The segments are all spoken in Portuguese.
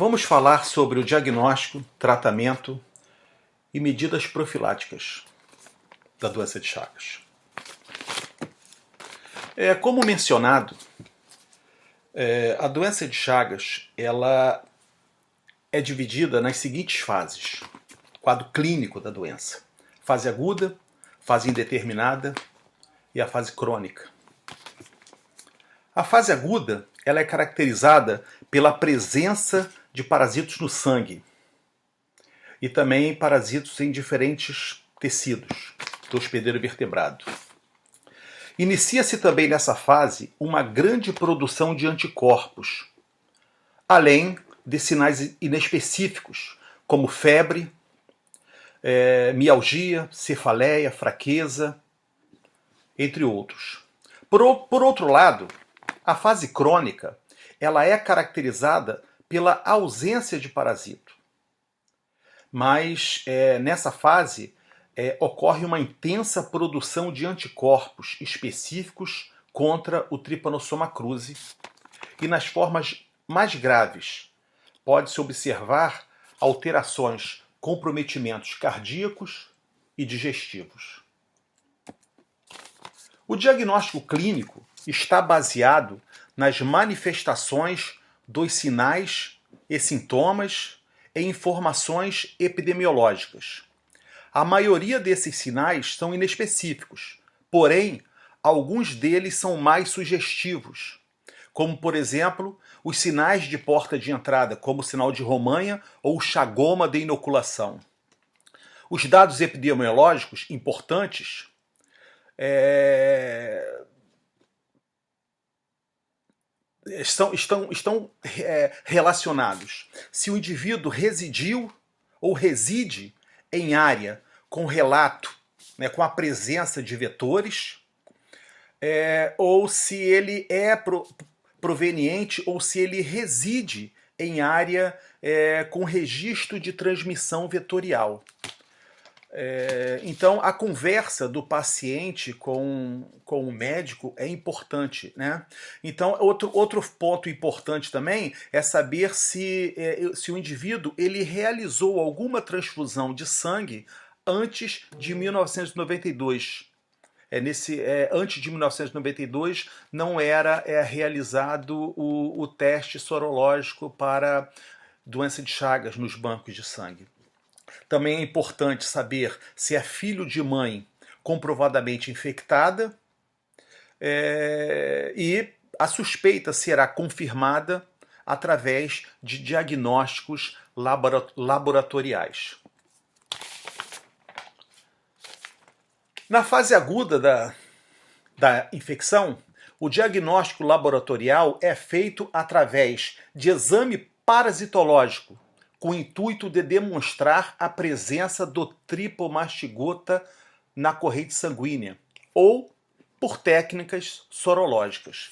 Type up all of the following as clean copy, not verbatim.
Vamos falar sobre o diagnóstico, tratamento e medidas profiláticas da doença de Chagas. Como mencionado, a doença de Chagas ela é dividida nas seguintes fases. Quadro clínico da doença: fase aguda, fase indeterminada e a fase crônica. A fase aguda ela é caracterizada pela presença de parasitos no sangue e também parasitos em diferentes tecidos do hospedeiro vertebrado. Inicia-se também nessa fase uma grande produção de anticorpos, além de sinais inespecíficos, como febre, mialgia, cefaleia, fraqueza, entre outros. Por outro lado, a fase crônica ela é caracterizada pela ausência de parasito. Mas nessa fase ocorre uma intensa produção de anticorpos específicos contra o Trypanosoma cruzi. E nas formas mais graves, pode-se observar alterações, comprometimentos cardíacos e digestivos. O diagnóstico clínico está baseado nas manifestações dos sinais e sintomas e informações epidemiológicas. A maioria desses sinais são inespecíficos, porém, alguns deles são mais sugestivos, como, por exemplo, os sinais de porta de entrada, como o sinal de romanha ou o chagoma de inoculação. Os dados epidemiológicos importantes estão relacionados se o indivíduo residiu ou reside em área com relato, com a presença de vetores, ou se ele é proveniente ou se ele reside em área com registro de transmissão vetorial. Então, a conversa do paciente com o médico é importante, né? Então, outro ponto importante também é saber se o indivíduo ele realizou alguma transfusão de sangue antes de 1992. Antes de 1992 não era realizado o teste sorológico para doença de Chagas nos bancos de sangue. Também é importante saber se é filho de mãe comprovadamente infectada e a suspeita será confirmada através de diagnósticos laboratoriais. Na fase aguda da infecção, o diagnóstico laboratorial é feito através de exame parasitológico, com o intuito de demonstrar a presença do Tripomastigota na corrente sanguínea, ou por técnicas sorológicas.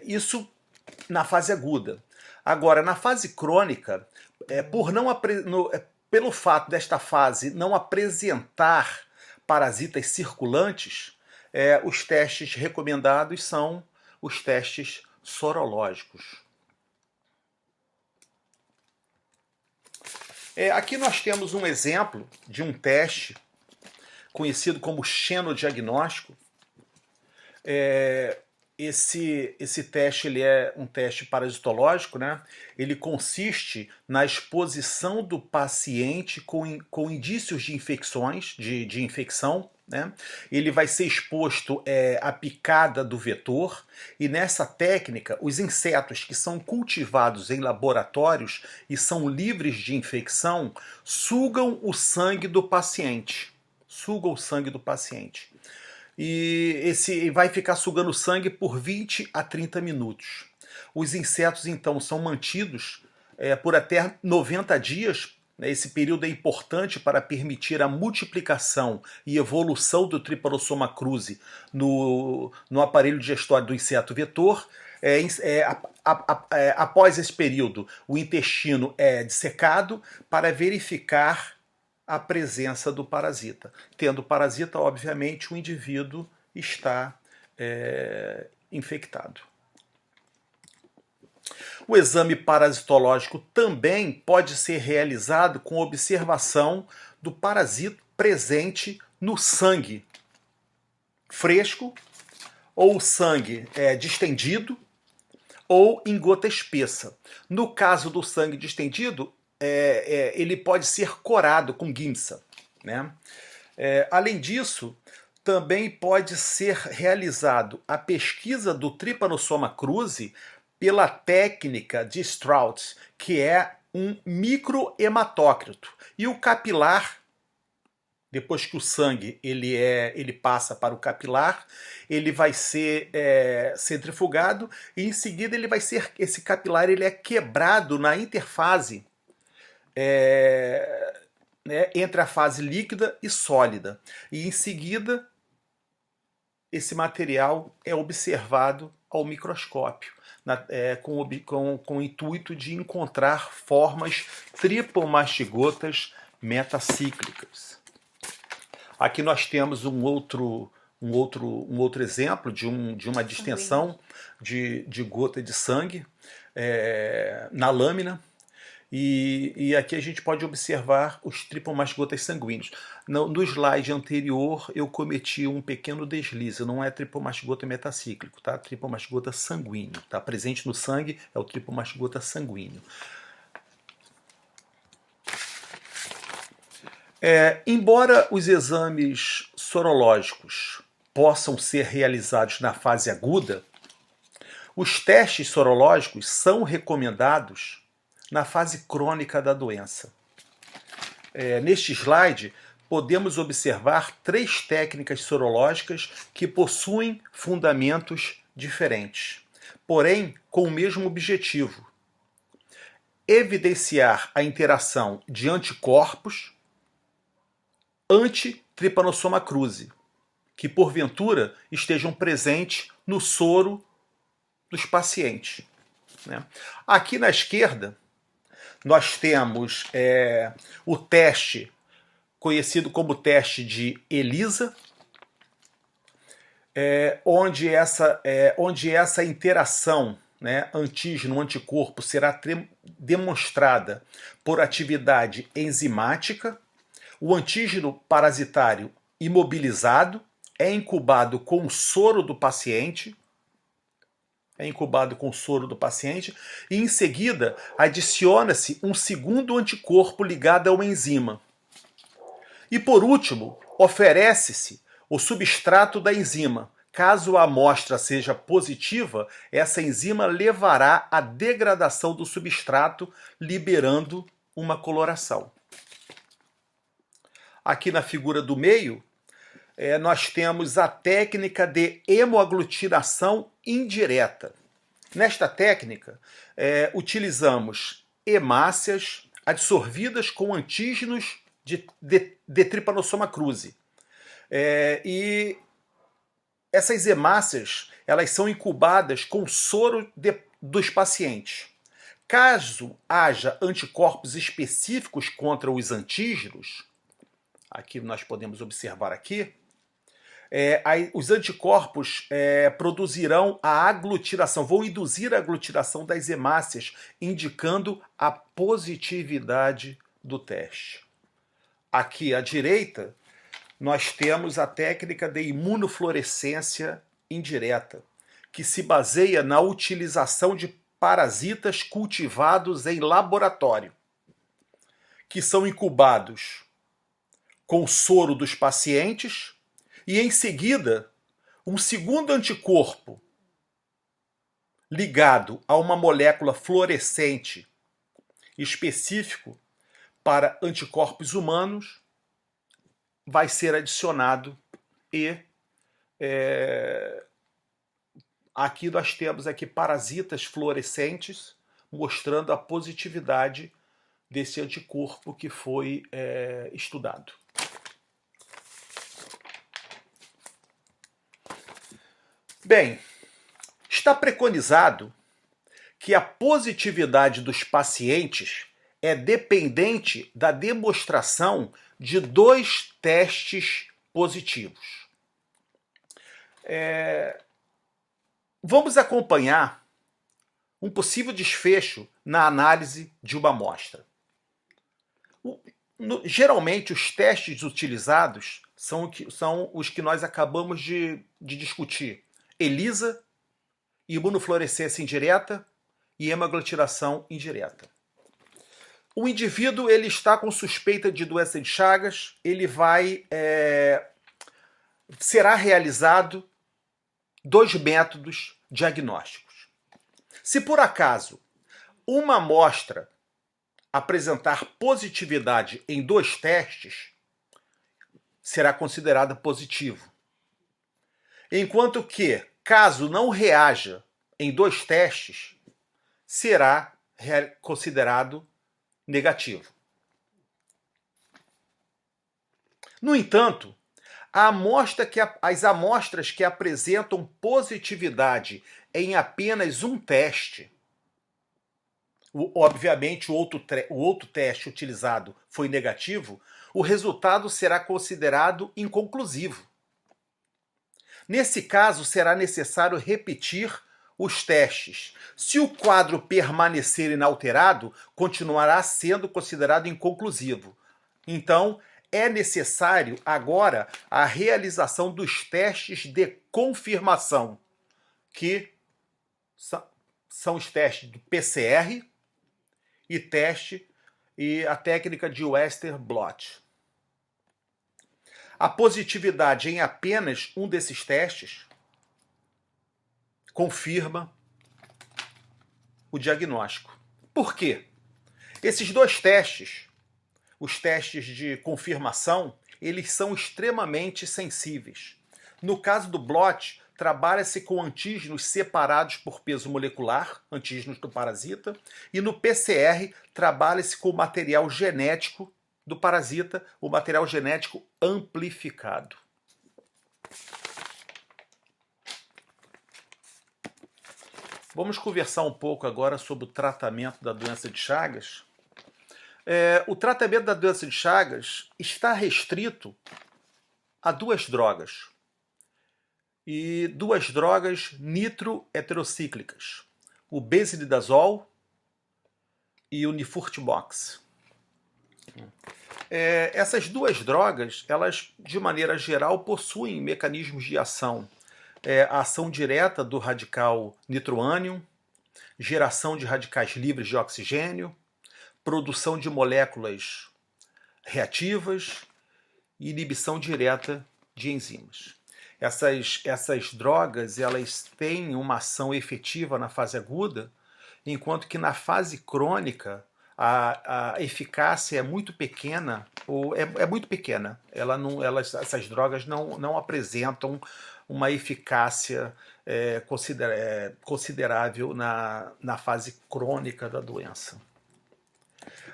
Isso na fase aguda. Agora, na fase crônica, pelo fato desta fase não apresentar parasitas circulantes, os testes recomendados são os testes sorológicos. Aqui nós temos um exemplo de um teste conhecido como xenodiagnóstico. Esse teste ele é um teste parasitológico, né? Ele consiste na exposição do paciente com indícios de infecções, de infecção, né? Ele vai ser exposto à picada do vetor, e nessa técnica os insetos que são cultivados em laboratórios e são livres de infecção sugam o sangue do paciente. Sugam o sangue do paciente. E esse vai ficar sugando sangue por 20 a 30 minutos. Os insetos, então, são mantidos por até 90 dias. Esse período é importante para permitir a multiplicação e evolução do Trypanosoma cruzi no aparelho digestório do inseto vetor. Após esse período, o intestino é dissecado para verificar a presença do parasita. Tendo parasita, obviamente, o indivíduo está infectado. O exame parasitológico também pode ser realizado com observação do parasito presente no sangue fresco ou sangue distendido ou em gota espessa. No caso do sangue distendido, ele pode ser corado com guinça, né? Além disso, também pode ser realizado a pesquisa do Trypanosoma cruzi pela técnica de Strout, que é um microhematócrito. E o capilar, depois que o sangue ele passa para o capilar, ele vai ser centrifugado e em seguida esse capilar ele é quebrado na interfase né, entre a fase líquida e sólida. E em seguida esse material é observado ao microscópio, com o intuito de encontrar formas tripomastigotas metacíclicas. Aqui nós temos um outro exemplo de uma distensão de gota de sangue na lâmina. E aqui a gente pode observar os tripomastigotas sanguíneos. No slide anterior eu cometi um pequeno deslize, não é tripomastigota metacíclico, tá? Tripomastigota sanguíneo, tá? Presente no sangue é o tripomastigota sanguíneo. Embora os exames sorológicos possam ser realizados na fase aguda, os testes sorológicos são recomendados na fase crônica da doença. Neste slide, podemos observar 3 técnicas sorológicas que possuem fundamentos diferentes, porém com o mesmo objetivo: evidenciar a interação de anticorpos anti-Trypanosoma cruzi, que porventura estejam presentes no soro dos pacientes, né? Aqui na esquerda, nós temos o teste conhecido como teste de ELISA, onde essa interação, né, antígeno-anticorpo será demonstrada por atividade enzimática. O antígeno parasitário imobilizado é incubado com o soro do paciente, e em seguida adiciona-se um segundo anticorpo ligado ao enzima. E por último, oferece-se o substrato da enzima. Caso a amostra seja positiva, essa enzima levará à degradação do substrato, liberando uma coloração. Aqui na figura do meio, nós temos a técnica de hemoaglutinação indireta. Nesta técnica, utilizamos hemácias adsorvidas com antígenos de Trypanosoma cruzi. E essas hemácias, elas são incubadas com soro dos pacientes. Caso haja anticorpos específicos contra os antígenos, aqui nós podemos observar aqui, os anticorpos produzirão a aglutinação, vão induzir a aglutinação das hemácias, indicando a positividade do teste. Aqui à direita, nós temos a técnica de imunofluorescência indireta, que se baseia na utilização de parasitas cultivados em laboratório, que são incubados com o soro dos pacientes e, em seguida, um segundo anticorpo ligado a uma molécula fluorescente específico para anticorpos humanos vai ser adicionado e aqui nós temos parasitas fluorescentes mostrando a positividade desse anticorpo que foi estudado. Bem, está preconizado que a positividade dos pacientes é dependente da demonstração de 2 testes positivos. Vamos acompanhar um possível desfecho na análise de uma amostra. Geralmente, os testes utilizados são os que nós acabamos de discutir: ELISA, imunofluorescência indireta e hemaglutiração indireta. O indivíduo ele está com suspeita de doença de Chagas, será realizado 2 métodos diagnósticos. Se por acaso uma amostra apresentar positividade em 2 testes, será considerada positivo. Enquanto que, caso não reaja em 2 testes, será considerado negativo. No entanto, as amostras que apresentam positividade em apenas um teste, obviamente o outro teste utilizado foi negativo, o resultado será considerado inconclusivo. Nesse caso, será necessário repetir os testes. Se o quadro permanecer inalterado, continuará sendo considerado inconclusivo. Então, é necessário agora a realização dos testes de confirmação, que são os testes do PCR e a técnica de Western blot. A positividade em apenas um desses testes confirma o diagnóstico. Por quê? Esses 2 testes, os testes de confirmação, eles são extremamente sensíveis. No caso do blot, trabalha-se com antígenos separados por peso molecular, antígenos do parasita, e no PCR trabalha-se com o material genético do parasita, o material genético amplificado. Vamos conversar um pouco agora sobre o tratamento da doença de Chagas. O tratamento da doença de Chagas está restrito a 2 drogas. E 2 drogas nitroheterocíclicas: o benznidazol e o nifurtimox. Essas 2 drogas, elas, de maneira geral, possuem mecanismos de ação. A ação direta do radical nitroânion, geração de radicais livres de oxigênio, produção de moléculas reativas e inibição direta de enzimas. Essas drogas, elas têm uma ação efetiva na fase aguda, enquanto que na fase crônica a eficácia é muito pequena, ou é muito pequena. Essas drogas não apresentam uma eficácia considerável na fase crônica da doença.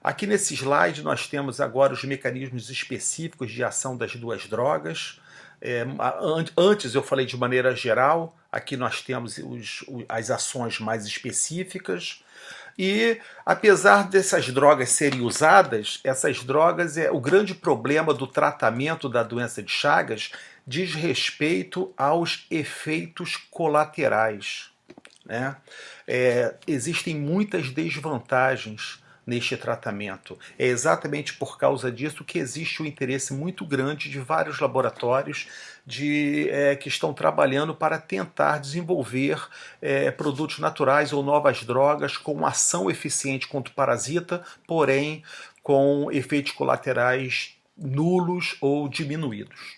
Aqui nesse slide nós temos agora os mecanismos específicos de ação das 2 drogas. Antes eu falei de maneira geral, aqui nós temos as ações mais específicas. E apesar dessas drogas serem usadas, essas drogas, o grande problema do tratamento da doença de Chagas diz respeito aos efeitos colaterais, né? Existem muitas desvantagens neste tratamento. É exatamente por causa disso que existe um interesse muito grande de vários laboratórios que estão trabalhando para tentar desenvolver produtos naturais ou novas drogas com ação eficiente contra o parasita, porém com efeitos colaterais nulos ou diminuídos.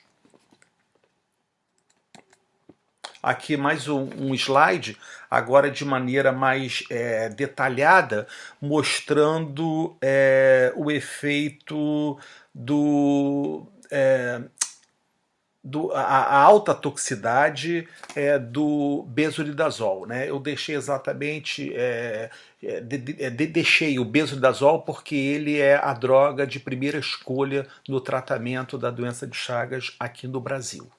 Aqui mais um slide, agora de maneira mais detalhada, mostrando o efeito a alta toxicidade do benzoridazol, né? Eu deixei exatamente deixei o benzoridazol porque ele é a droga de primeira escolha no tratamento da doença de Chagas aqui no Brasil.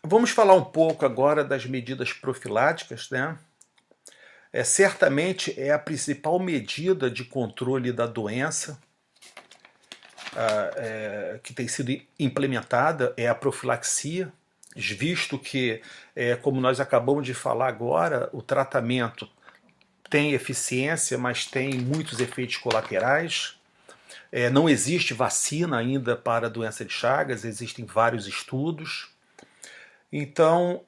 Vamos falar um pouco agora das medidas profiláticas, né? Certamente é a principal medida de controle da doença. que tem sido implementada é a profilaxia, visto que, como nós acabamos de falar agora, o tratamento tem eficiência, mas tem muitos efeitos colaterais. Não existe vacina ainda para a doença de Chagas, existem vários estudos. Então,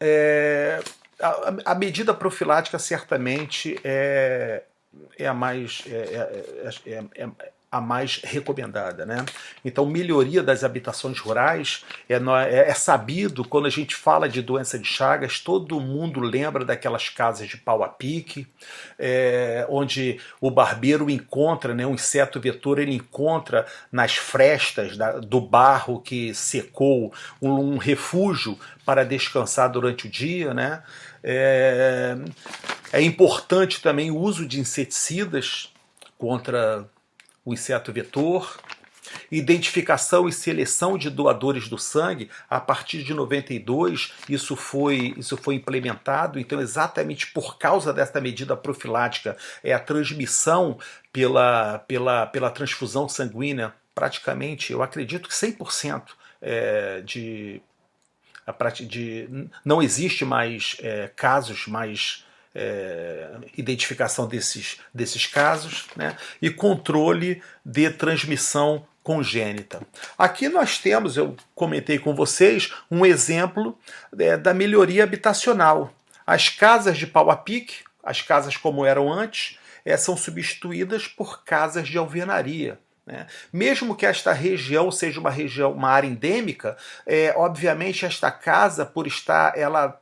a medida profilática certamente é a mais recomendada, né? Então, melhoria das habitações rurais é sabido, quando a gente fala de doença de Chagas, todo mundo lembra daquelas casas de pau a pique, onde o barbeiro encontra, né, um inseto vetor, ele encontra nas frestas do barro que secou um refúgio para descansar durante o dia, né? É importante também o uso de inseticidas contra o inseto vetor, identificação e seleção de doadores do sangue. A partir de 92 isso foi implementado. Então, exatamente por causa dessa medida profilática, a transmissão pela transfusão sanguínea, praticamente, eu acredito que 100% não existe mais casos mais identificação desses casos, né? E controle de transmissão congênita. Aqui nós temos, eu comentei com vocês, um exemplo da melhoria habitacional. As casas de pau a pique, as casas como eram antes, são substituídas por casas de alvenaria. Né? Mesmo que esta região seja uma área endêmica, obviamente esta casa, por estar ela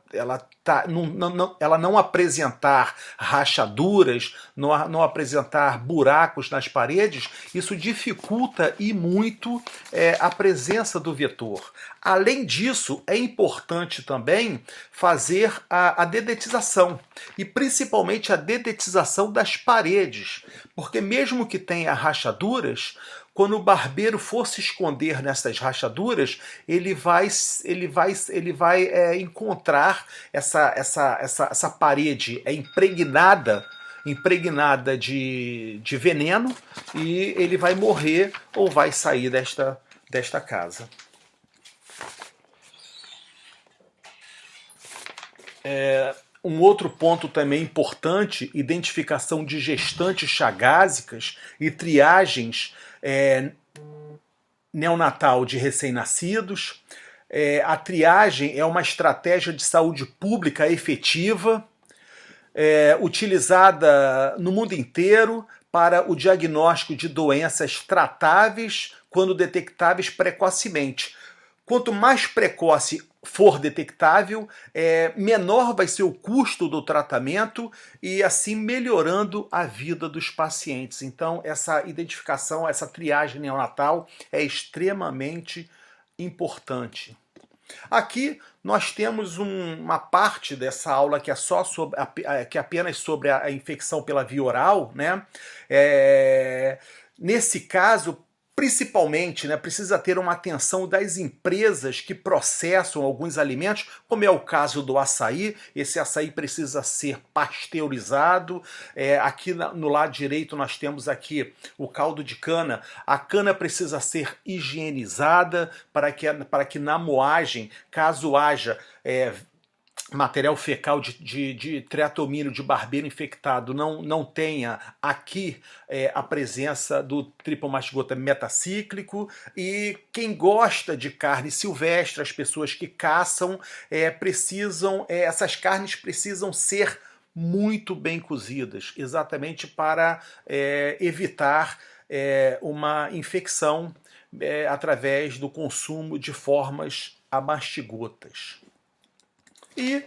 não apresentar rachaduras, não apresentar buracos nas paredes, isso dificulta e muito a presença do vetor. Além disso, é importante também fazer a dedetização, e principalmente a dedetização das paredes, porque mesmo que tenha rachaduras, quando o barbeiro for se esconder nessas rachaduras, ele vai encontrar essa parede impregnada de veneno, e ele vai morrer ou vai sair desta casa. Um outro ponto também importante: identificação de gestantes chagásicas e triagens neonatal de recém-nascidos. A triagem é uma estratégia de saúde pública efetiva, utilizada no mundo inteiro para o diagnóstico de doenças tratáveis quando detectáveis precocemente. Quanto mais precoce for detectável, menor vai ser o custo do tratamento e assim melhorando a vida dos pacientes. Então, essa identificação, essa triagem neonatal é extremamente importante. Aqui nós temos uma parte dessa aula que é só sobre que é apenas sobre a infecção pela via oral, né? Nesse caso, principalmente, né, precisa ter uma atenção das empresas que processam alguns alimentos, como é o caso do açaí. Esse açaí precisa ser pasteurizado. Aqui no lado direito nós temos aqui o caldo de cana. A cana precisa ser higienizada para que na moagem, caso haja material fecal de treatomínio de barbeiro infectado, não tenha aqui a presença do tripromastigota metacíclico. E quem gosta de carne silvestre, as pessoas que caçam, essas carnes precisam ser muito bem cozidas, exatamente para evitar uma infecção através do consumo de formas amastigotas. E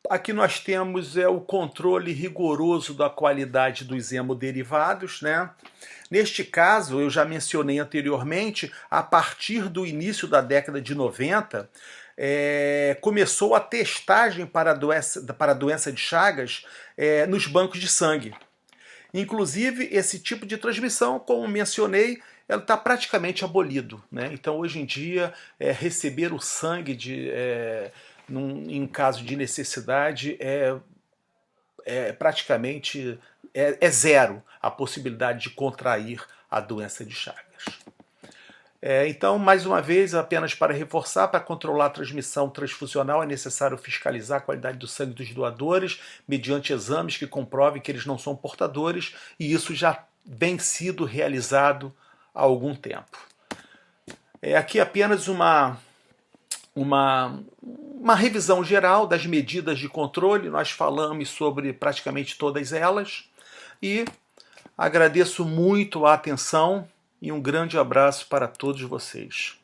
aqui nós temos o controle rigoroso da qualidade dos hemoderivados, né? Neste caso, eu já mencionei anteriormente, a partir do início da década de 90, começou a testagem para a doença de Chagas nos bancos de sangue. Inclusive, esse tipo de transmissão, como mencionei, ela está praticamente abolido, né? Então, hoje em dia, receber o sangue em caso de necessidade praticamente zero a possibilidade de contrair a doença de Chagas. Então, mais uma vez, apenas para reforçar, para controlar a transmissão transfusional é necessário fiscalizar a qualidade do sangue dos doadores, mediante exames que comprovem que eles não são portadores, e isso já vem sido realizado há algum tempo. Aqui apenas uma revisão geral das medidas de controle, nós falamos sobre praticamente todas elas, e agradeço muito a atenção e um grande abraço para todos vocês.